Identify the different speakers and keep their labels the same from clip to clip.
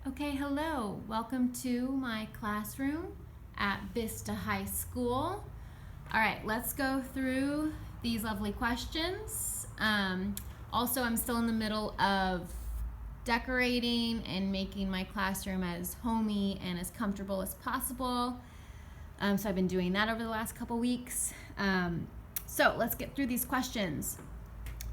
Speaker 1: Okay, hello. Welcome to my classroom at Vista High School. All right, let's go through these lovely questions. Also, I'm still in the middle of decorating and making my classroom as homey and as comfortable as possible. So I've been doing that over the last couple weeks. So let's get through these questions.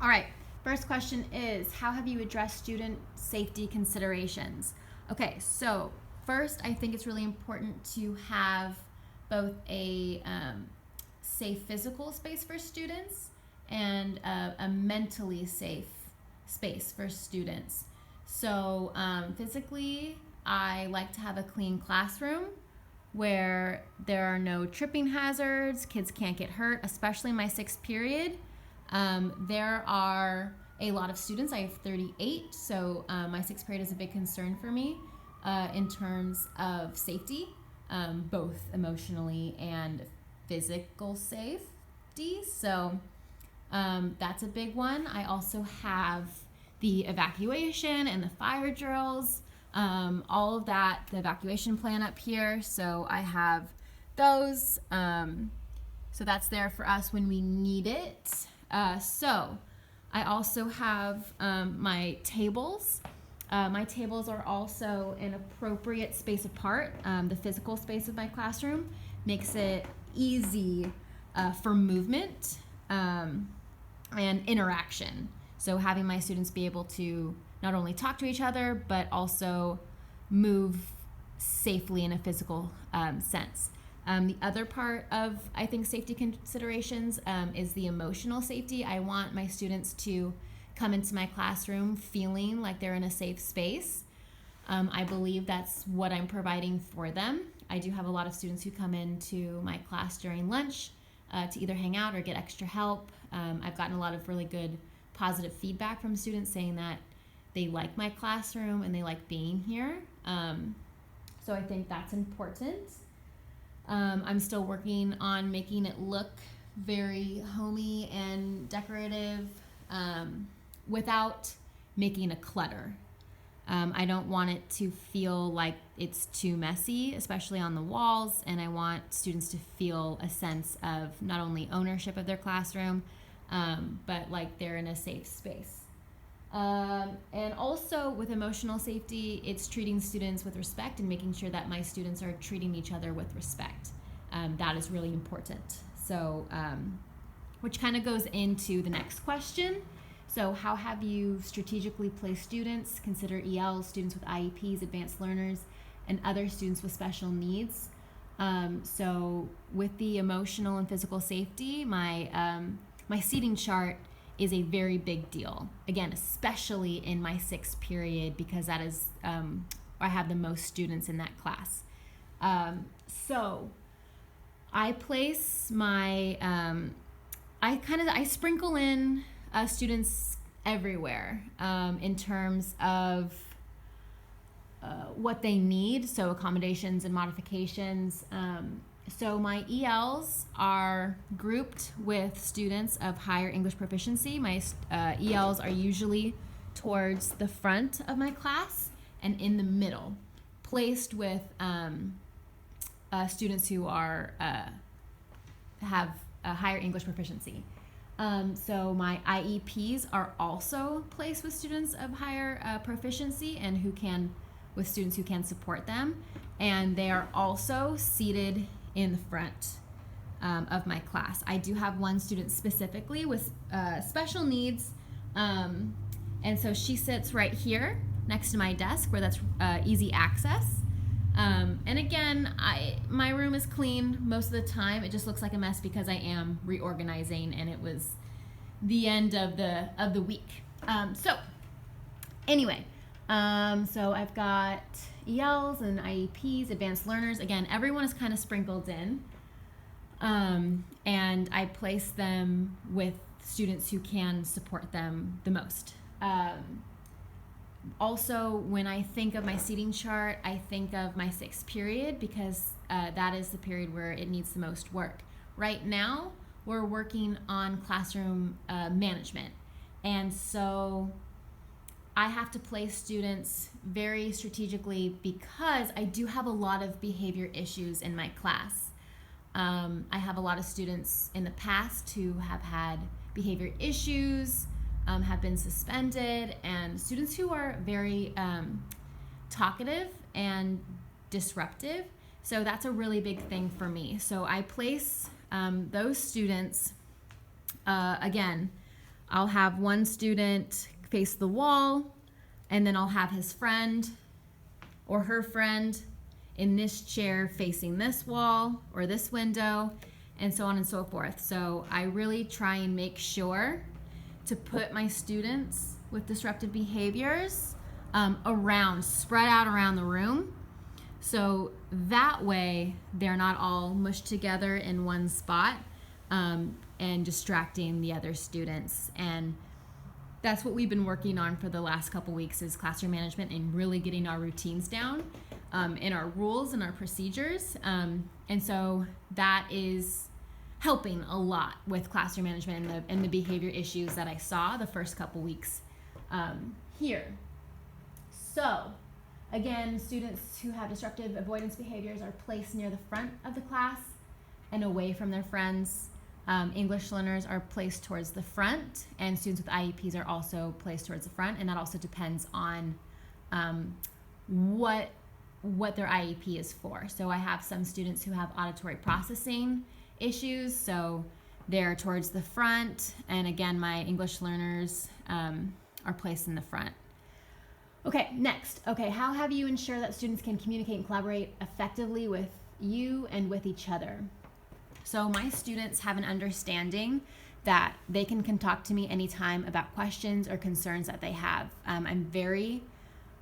Speaker 1: All right, first question is, how have you addressed student safety considerations? Okay, so first, I think it's really important to have both a safe physical space for students and a mentally safe space for students. So physically, I like to have a clean classroom where there are no tripping hazards, kids can't get hurt, especially in my sixth period. There are a lot of students. I have 38, so my sixth period is a big concern for me in terms of safety, both emotionally and physical safety. So that's a big one. I also have the evacuation and the fire drills, all of that, the evacuation plan up here. So I have those. So that's there for us when we need it. So I also have my tables. My tables are also an appropriate space apart. The physical space of my classroom makes it easy for movement and interaction. So having my students be able to not only talk to each other, but also move safely in a physical sense. The other part of, I think, safety considerations is the emotional safety. I want my students to come into my classroom feeling like they're in a safe space. I believe that's what I'm providing for them. I do have a lot of students who come into my class during lunch to either hang out or get extra help. I've gotten a lot of really good positive feedback from students saying that they like my classroom and they like being here. So I think that's important. I'm still working on making it look very homey and decorative without making a clutter. I don't want it to feel like it's too messy, especially on the walls, and I want students to feel a sense of not only ownership of their classroom, but like they're in a safe space. And also with emotional safety, it's treating students with respect and making sure that my students are treating each other with respect. That is really important. So, which kind of goes into the next question. So how have you strategically placed students, consider ELs, students with IEPs, advanced learners, and other students with special needs? So with the emotional and physical safety, my seating chart is a very big deal. Again, especially in my sixth period, because that is, I have the most students in that class. So I place my, I sprinkle in students everywhere in terms of what they need, so accommodations and modifications. So my ELs are grouped with students of higher English proficiency. My ELs are usually towards the front of my class and in the middle, placed with students who are have a higher English proficiency. So my IEPs are also placed with students of higher proficiency and with students who can support them, and they are also seated in the front of my class. I do have one student specifically with special needs, and so she sits right here next to my desk where that's easy access. And again, my room is clean most of the time. It just looks like a mess because I am reorganizing, and it was the end of the week. So anyway, so I've got ELs and IEPs, advanced learners. Again, everyone is kind of sprinkled in, and I place them with students who can support them the most. Also, when I think of my seating chart, I think of my sixth period because that is the period where it needs the most work. Right now, we're working on classroom management. And so I have to place students very strategically because I do have a lot of behavior issues in my class. I have a lot of students in the past who have had behavior issues, have been suspended, and students who are very talkative and disruptive. So that's a really big thing for me. So I place those students, again, I'll have one student face the wall, and then I'll have his friend or her friend in this chair facing this wall or this window, and so on and so forth. So I really try and make sure to put my students with disruptive behaviors spread out around the room. So that way they're not all mushed together in one spot and distracting the other students. And that's what we've been working on for the last couple weeks, is classroom management and really getting our routines down and our rules and our procedures. And so that is helping a lot with classroom management and the behavior issues that I saw the first couple weeks here. So again, students who have disruptive avoidance behaviors are placed near the front of the class and away from their friends. English learners are placed towards the front, and students with IEPs are also placed towards the front, and that also depends on what their IEP is for. So I have some students who have auditory processing issues, so they're towards the front, and again, my English learners are placed in the front. Okay, next. Okay, how have you ensured that students can communicate and collaborate effectively with you and with each other? So my students have an understanding that they can talk to me anytime about questions or concerns that they have. I'm very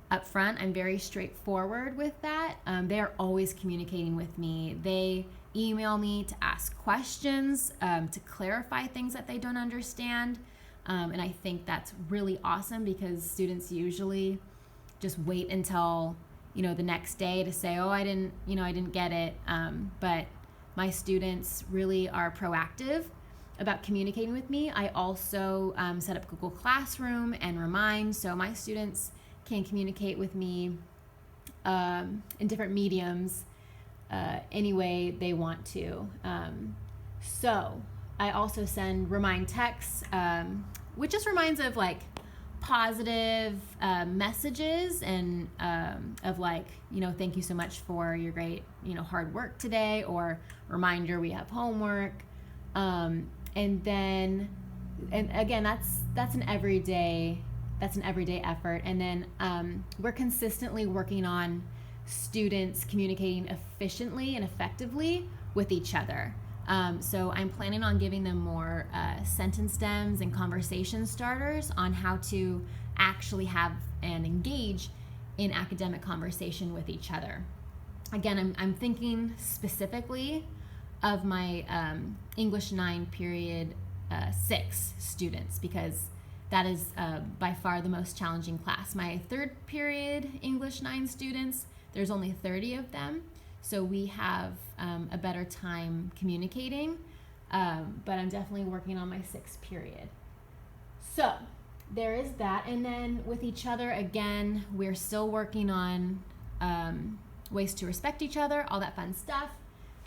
Speaker 1: upfront. I'm very straightforward with that. They are always communicating with me. They email me to ask questions, to clarify things that they don't understand. And I think that's really awesome because students usually just wait until, the next day to say, oh, I didn't get it. But my students really are proactive about communicating with me. I also set up Google Classroom and Remind, so my students can communicate with me in different mediums any way they want to. So I also send Remind texts, which just reminds of like positive messages and of like, thank you so much for your great, hard work today, or reminder we have homework. And again, that's an everyday effort. And then we're consistently working on students communicating efficiently and effectively with each other. So I'm planning on giving them more sentence stems and conversation starters on how to actually have and engage in academic conversation with each other. Again, I'm thinking specifically of my English 9 period 6 students, because that is by far the most challenging class. My 3rd period English 9 students, there's only 30 of them. So we have a better time communicating, but I'm definitely working on my 6th period. So there is that. And then with each other, again, we're still working on ways to respect each other, all that fun stuff.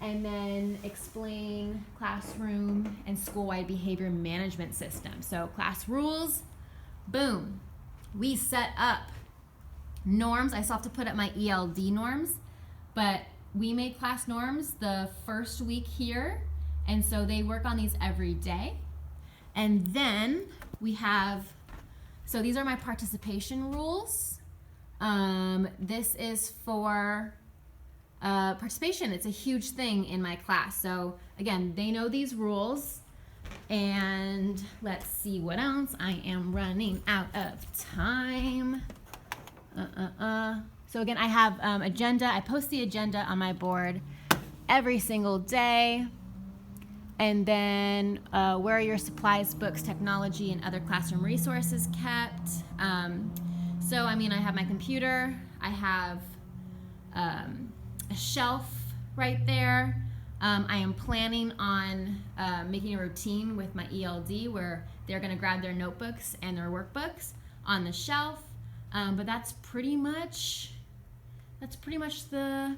Speaker 1: And then explain classroom and school-wide behavior management system. So class rules, boom. We set up norms. I still have to put up my ELD norms, but we made class norms the first week here, and so they work on these every day. And then we have, so these are my participation rules. This is for participation. It's a huge thing in my class. So again, they know these rules. And let's see what else. I am running out of time. So again, I have agenda. I post the agenda on my board every single day. And then where are your supplies, books, technology, and other classroom resources kept? So I have my computer. I have a shelf right there. I am planning on making a routine with my ELD where they're going to grab their notebooks and their workbooks on the shelf. But that's pretty much the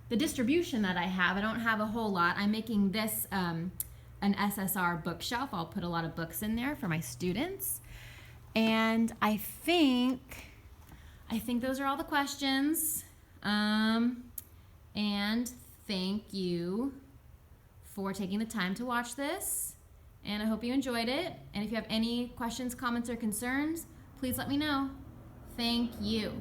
Speaker 1: distribution that I have. I don't have a whole lot. I'm making this an SSR bookshelf. I'll put a lot of books in there for my students. And I think those are all the questions. And thank you for taking the time to watch this. And I hope you enjoyed it. And if you have any questions, comments, or concerns, please let me know. Thank you.